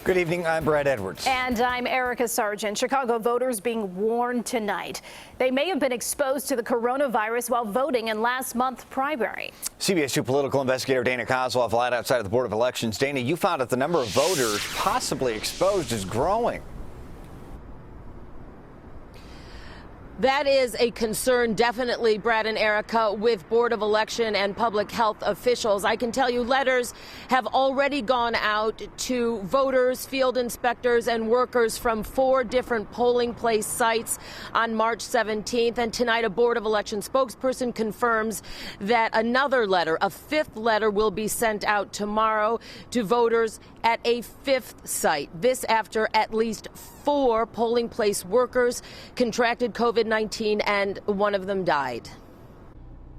Good evening, I'm Brad Edwards. And I'm Erica Sargent. Chicago voters being warned tonight. They may have been exposed to the coronavirus while voting in last month's primary. CBS 2 political investigator Dana Kozlov live outside of the Board of Elections. Dana, you found that the number of voters possibly exposed is growing. That is a concern, definitely, Brad and Erica, with Board of Election and public health officials. I can tell you letters have already gone out to voters, field inspectors, and workers from 4 different polling place sites on March 17th. And tonight, a Board of Election spokesperson confirms that another letter, a 5th letter, will be sent out tomorrow to voters at a 5th site. This after at least 4 polling place workers contracted COVID-19 and one of them died.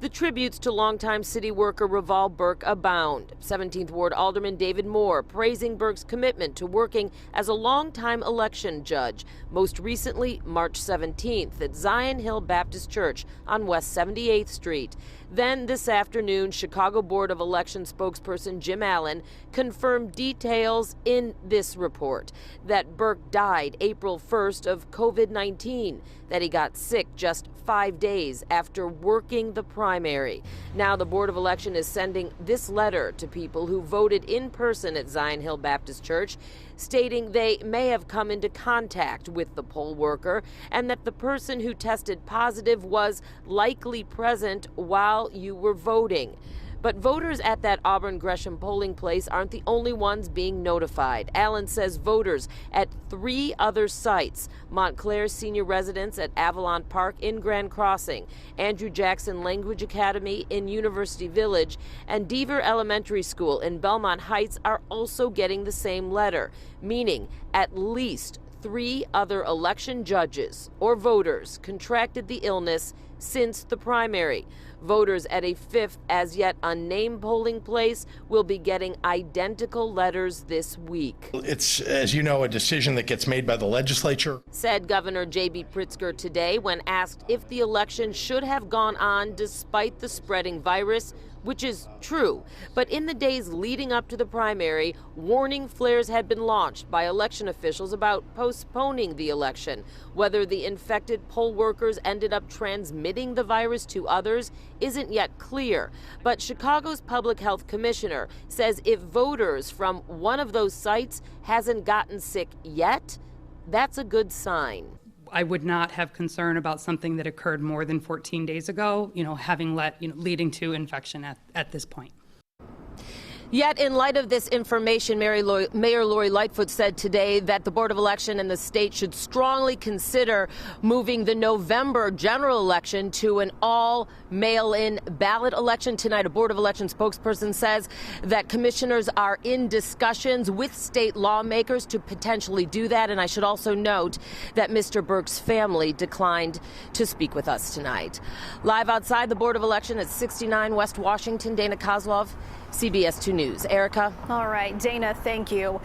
The tributes to longtime city worker Reval Burke abound. 17th Ward Alderman David Moore praising Burke's commitment to working as a longtime election judge, most recently March 17th at Zion Hill Baptist Church on West 78th Street. Then this afternoon, Chicago Board of Election spokesperson Jim Allen confirmed details in this report that Burke died April 1st of COVID-19, that he got sick just 5 days after working the primary. Now the Board of Election is sending this letter to people who voted in person at Zion Hill Baptist Church, stating they may have come into contact with the poll worker and that the person who tested positive was likely present while you were voting. But voters at that Auburn Gresham polling place aren't the only ones being notified. Allen says voters at 3 other sites, Montclair senior residents at Avalon Park in Grand Crossing, Andrew Jackson Language Academy in University Village, and Deaver Elementary School in Belmont Heights are also getting the same letter, meaning at least 3 other election judges or voters contracted the illness since the primary. Voters at a 5th as yet unnamed polling place will be getting identical letters this week. It's, as you know, a decision that gets made by the legislature, said Governor J.B. Pritzker today when asked if the election should have gone on despite the spreading virus, which is true. But in the days leading up to the primary, warning flares had been launched by election officials about postponing the election. Whether the infected poll workers ended up transmitting the virus to others isn't yet clear. But Chicago's public health commissioner says if voters from one of those sites hasn't gotten sick yet, that's a good sign. I would not have concern about something that occurred more than 14 days ago, leading to infection at this point. Yet, in light of this information, Mayor Lori Lightfoot said today that the Board of Election and the state should strongly consider moving the November general election to an all mail-in ballot election tonight. A Board of Election spokesperson says that commissioners are in discussions with state lawmakers to potentially do that. And I should also note that Mr. Burke's family declined to speak with us tonight. Live outside the Board of Election at 69 West Washington, Dana Kozlov, CBS 2 News. Erica? All right, Dana, thank you.